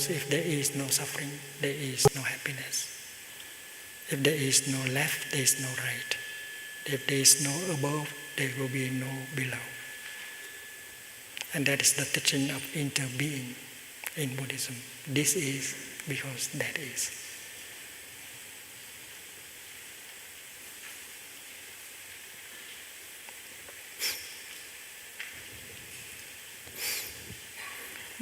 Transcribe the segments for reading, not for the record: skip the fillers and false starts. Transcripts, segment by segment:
Because if there is no suffering, there is no happiness. If there is no left, there is no right. If there is no above, there will be no below. And that is the teaching of interbeing in Buddhism. This is because that is.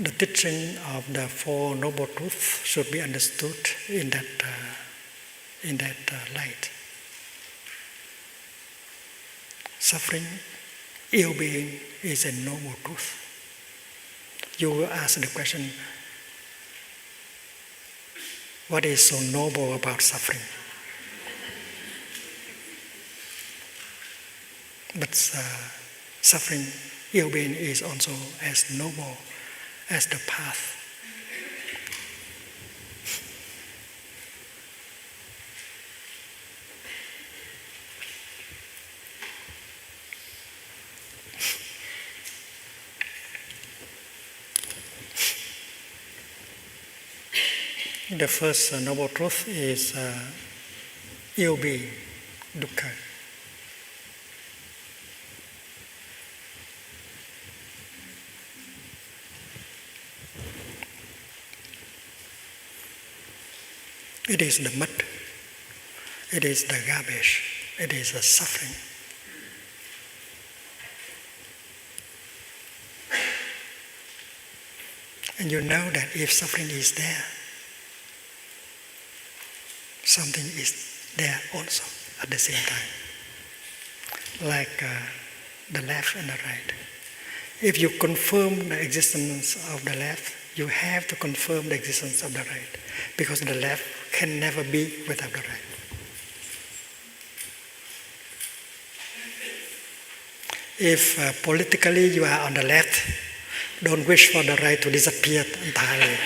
The teaching of the Four Noble Truths should be understood in that light. Suffering, ill-being is a noble truth. You will ask the question, what is so noble about suffering? But suffering, ill-being is also as noble as the path. The first noble truth is ill-being, dukkha. It is the mud, it is the garbage, it is the suffering. And you know that if suffering is there, something is there also at the same time. Like the left and the right. If you confirm the existence of the left, you have to confirm the existence of the right. Because the left can never be without the right. If politically you are on the left, don't wish for the right to disappear entirely.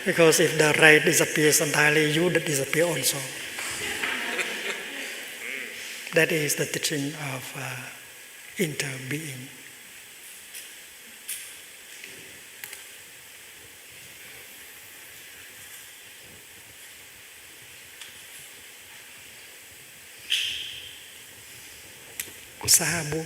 Because if the right disappears entirely, you disappear also. That is the teaching of interbeing. Sahabu.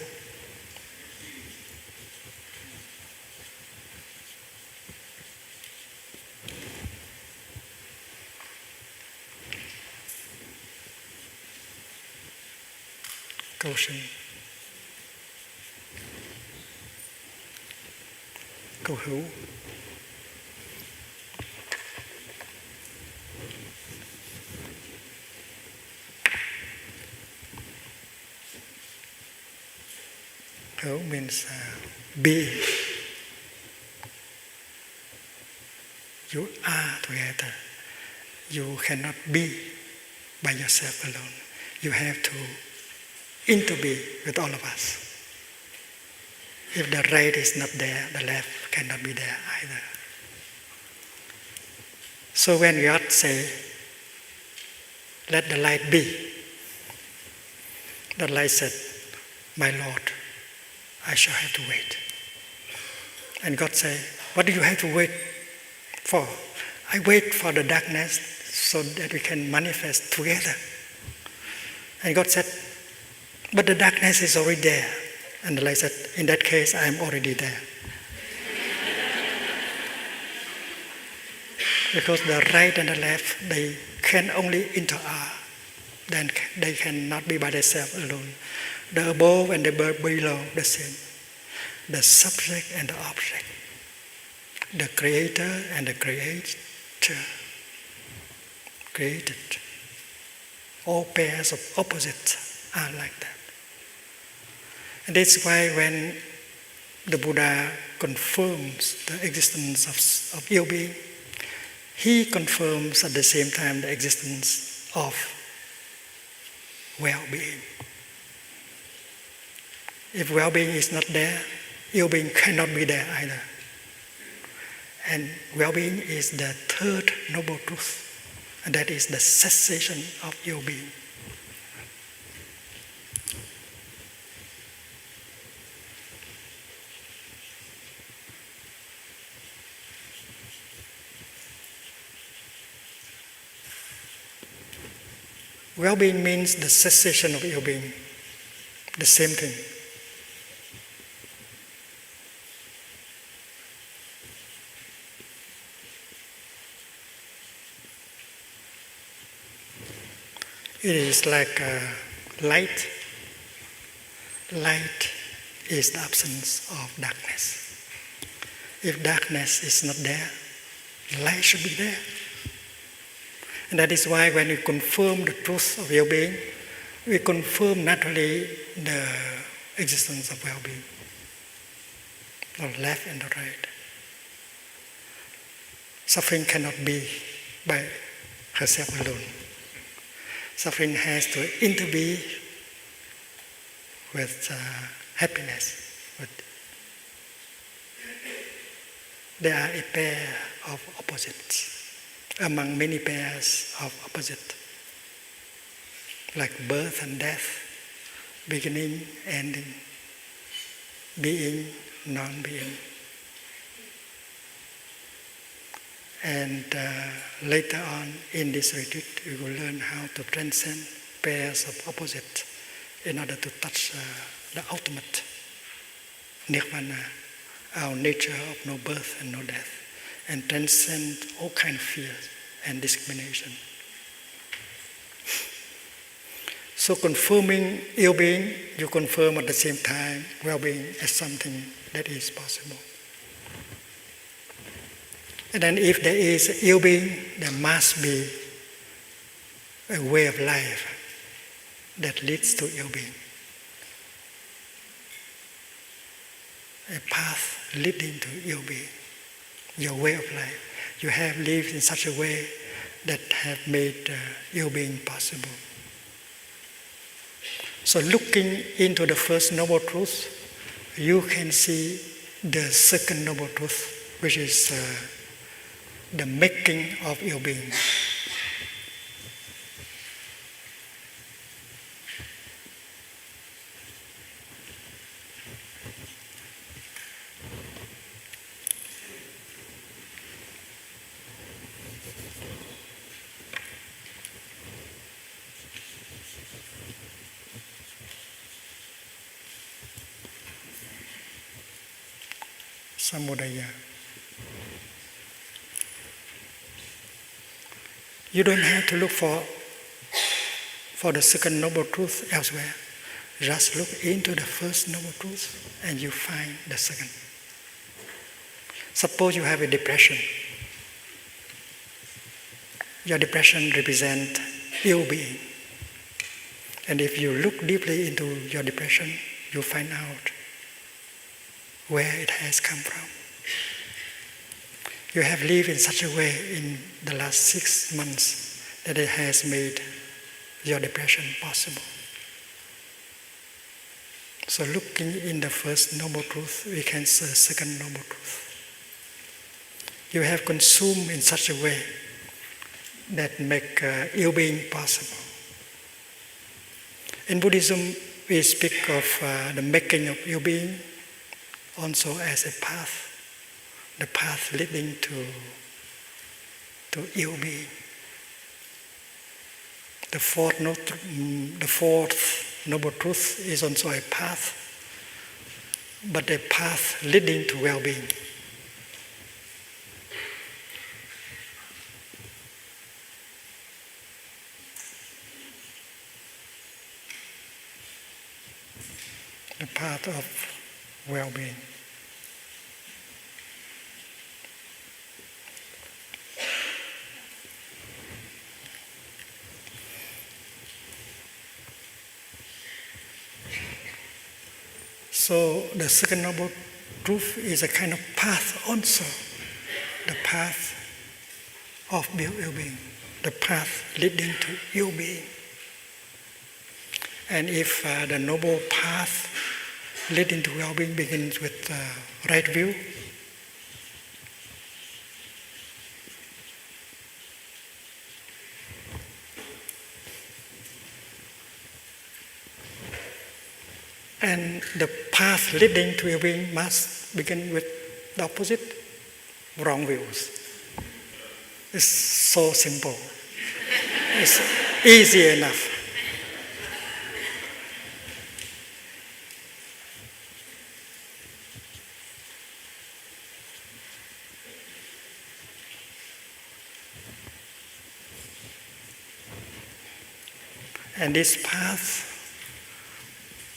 Câu sinh. Câu hữu. Hữu means be. You are together. You cannot be by yourself alone. You have to interbe with all of us. If the right is not there, the left cannot be there either. So when God say, let the light be, the light said, my Lord, I shall have to wait. And God said, what do you have to wait for? I wait for the darkness so that we can manifest together. And God said, but the darkness is already there. And the light said, in that case, I am already there. Because the right and the left, they can only interact. Then they cannot be by themselves alone. The above and the below, the same. The subject and the object. The creator and the creator. Created. All pairs of opposites are like that. And that's why when the Buddha confirms the existence of ill-being, he confirms at the same time the existence of well-being. If well-being is not there, ill-being cannot be there either. And well-being is the third noble truth, and that is the cessation of ill-being. Well-being means the cessation of ill-being, the same thing. It is like light. Light is the absence of darkness. If darkness is not there, light should be there. And that is why when we confirm the truth of well-being, we confirm naturally the existence of well-being, the left and the right. Suffering cannot be by herself alone. Suffering has to intervene with happiness. There are a pair of opposites among many pairs of opposites, like birth and death, beginning, ending, being, non-being. And later on in this retreat, we will learn how to transcend pairs of opposites in order to touch the ultimate nirvana, our nature of no birth and no death, and transcend all kinds of fears and discrimination. So confirming ill-being, you confirm at the same time well-being as something that is possible. And then if there is ill-being, there must be a way of life that leads to ill-being. A path leading to ill-being. Your way of life. You have lived in such a way that have made ill-being possible. So looking into the first noble truth, you can see the second noble truth, which is the making of ill-being. Samudaya. You don't have to look for the second noble truth elsewhere. Just look into the first noble truth and you find the second. Suppose you have a depression. Your depression represents ill-being. And if you look deeply into your depression, you find out where it has come from. You have lived in such a way in the last 6 months that it has made your depression possible. So looking in the first noble truth, we can see the second noble truth. You have consumed in such a way that make ill-being possible. In Buddhism, we speak of the making of ill-being also as a path, the path leading to ill-being. The fourth noble truth is also a path, but a path leading to well-being. The path of well-being. So the second noble truth is a kind of path also, the path of ill-being, the path leading to ill-being. And if the noble path leading to well-being begins with right view, and the path leading to well-being must begin with the opposite, wrong views. It's so simple. Easy enough. And this path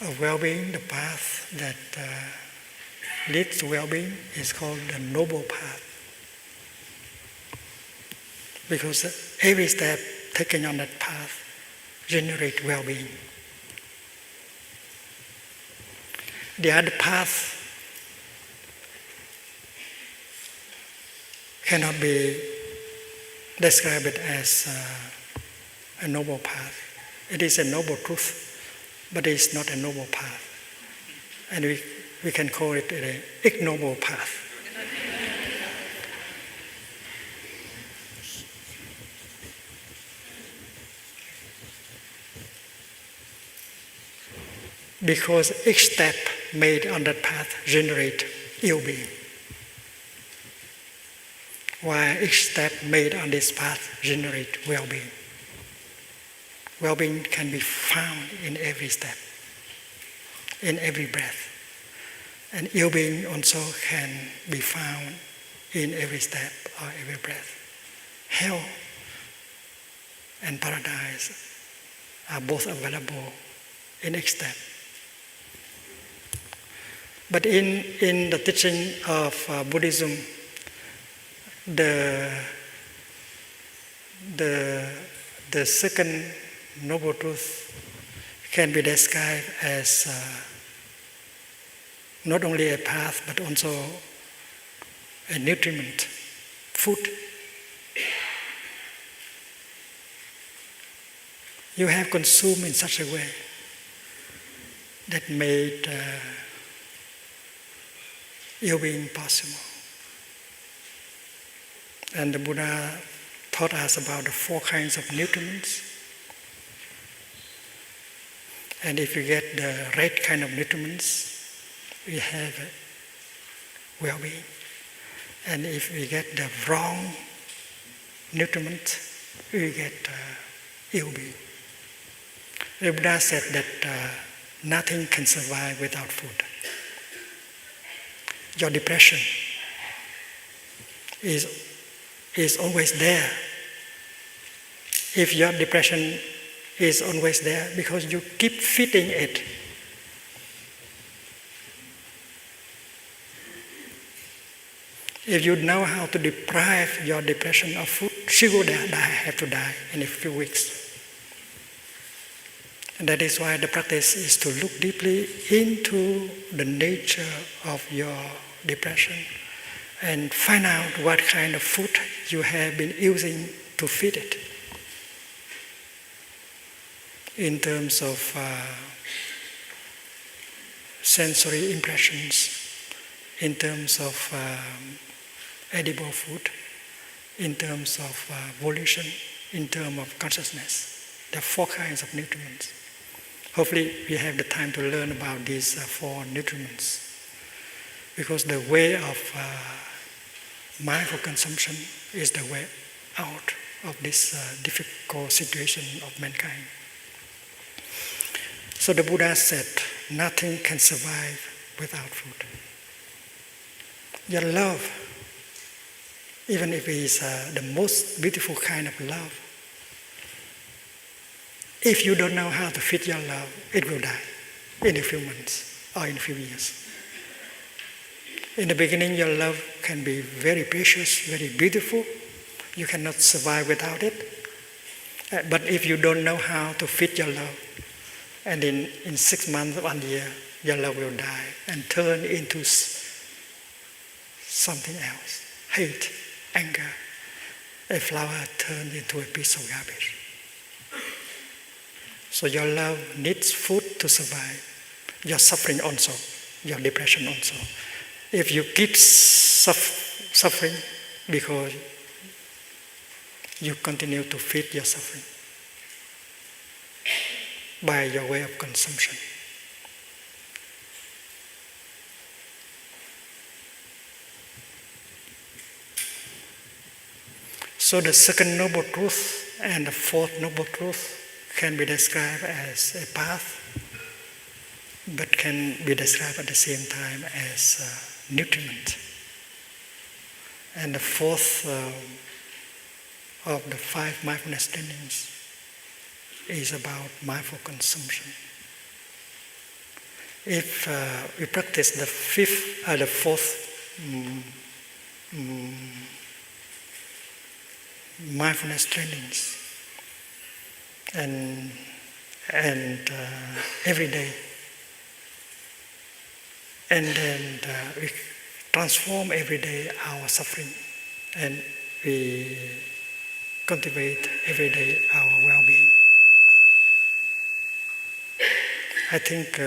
of well-being, the path that leads to well-being, is called the noble path. Because every step taken on that path generates well-being. The other path cannot be described as a noble path. It is a noble truth, but it is not a noble path. And we can call it an ignoble path. Because each step made on that path generates ill-being, while each step made on this path generates well-being. Well-being can be found in every step, in every breath. And ill-being also can be found in every step or every breath. Hell and paradise are both available in each step. But in the teaching of Buddhism, the second noble truth can be described as not only a path but also a nutriment, food. You have consumed in such a way that made ill-being possible. And the Buddha taught us about the 4 kinds of nutriments. And if you get the right kind of nutriments, we have well-being. And if we get the wrong nutriment, we get ill-being. The Buddha said that nothing can survive without food. Your depression is always there. If your depression is always there because you keep feeding it. If you know how to deprive your depression of food, she will have to die in a few weeks. And that is why the practice is to look deeply into the nature of your depression and find out what kind of food you have been using to feed it. In terms of sensory impressions, in terms of edible food, in terms of volition, in terms of consciousness. There are 4 kinds of nutriments. Hopefully we have the time to learn about these 4 nutriments, because the way of mindful consumption is the way out of this difficult situation of mankind. So the Buddha said, nothing can survive without food. Your love, even if it is the most beautiful kind of love, if you don't know how to feed your love, it will die in a few months or in a few years. In the beginning, your love can be very precious, very beautiful. You cannot survive without it. But if you don't know how to feed your love, and in 6 months, 1 year, your love will die and turn into something else. Hate, anger. A flower turned into a piece of garbage. So your love needs food to survive. Your suffering also, your depression also. If you keep suffering because you continue to feed your suffering by your way of consumption. So the second noble truth and the fourth noble truth can be described as a path, but can be described at the same time as nutriment. And the fourth of the 5 mindfulness trainings is about mindful consumption. If we practice the fourth mindfulness trainings and every day, and then we transform every day our suffering, and we cultivate every day our well-being. I think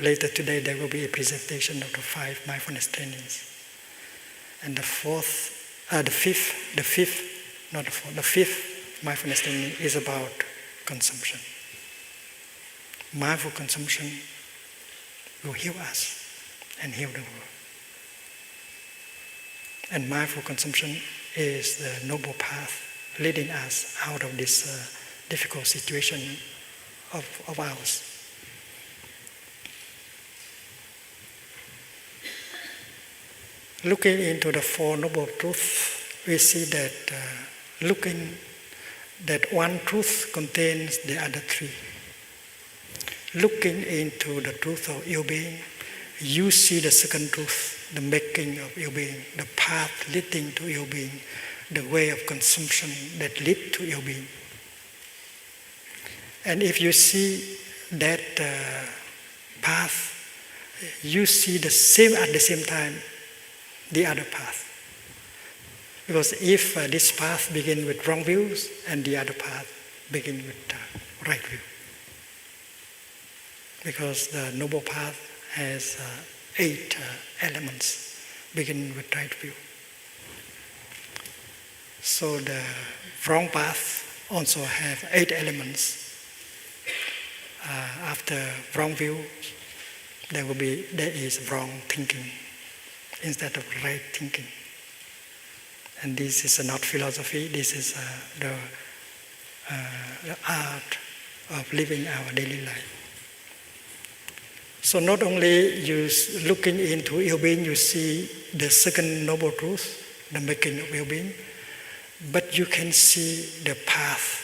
later today, there will be a presentation of the 5 mindfulness trainings, and the fifth mindfulness training is about consumption. Mindful consumption will heal us and heal the world. And mindful consumption is the noble path leading us out of this difficult situation of ours. Looking into the 4 noble truths, we see that that one truth contains the other 3. Looking into the truth of ill-being, you see the second truth, the making of ill-being, the path leading to ill-being, the way of consumption that lead to ill-being. And if you see that path, you see at the same time the other path. Because if this path begins with wrong views, and the other path begins with right view. Because the noble path has 8 elements, beginning with right view. So the wrong path also have 8 elements. After wrong view, there is wrong thinking instead of right thinking. And this is not philosophy, this is the art of living our daily life. So not only you looking into ill-being, you see the second noble truth, the making of ill-being, but you can see the path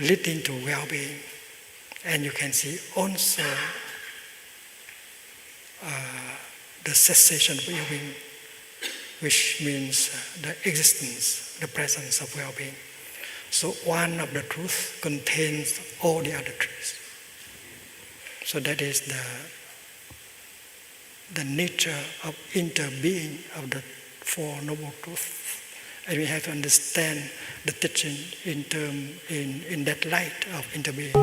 leading to well-being, and you can see also the cessation of ill-being, which means the existence, the presence of well-being. So one of the truths contains all the other truths. So that is the nature of interbeing of the 4 noble truths. And we have to understand the teaching in that light of interbeing.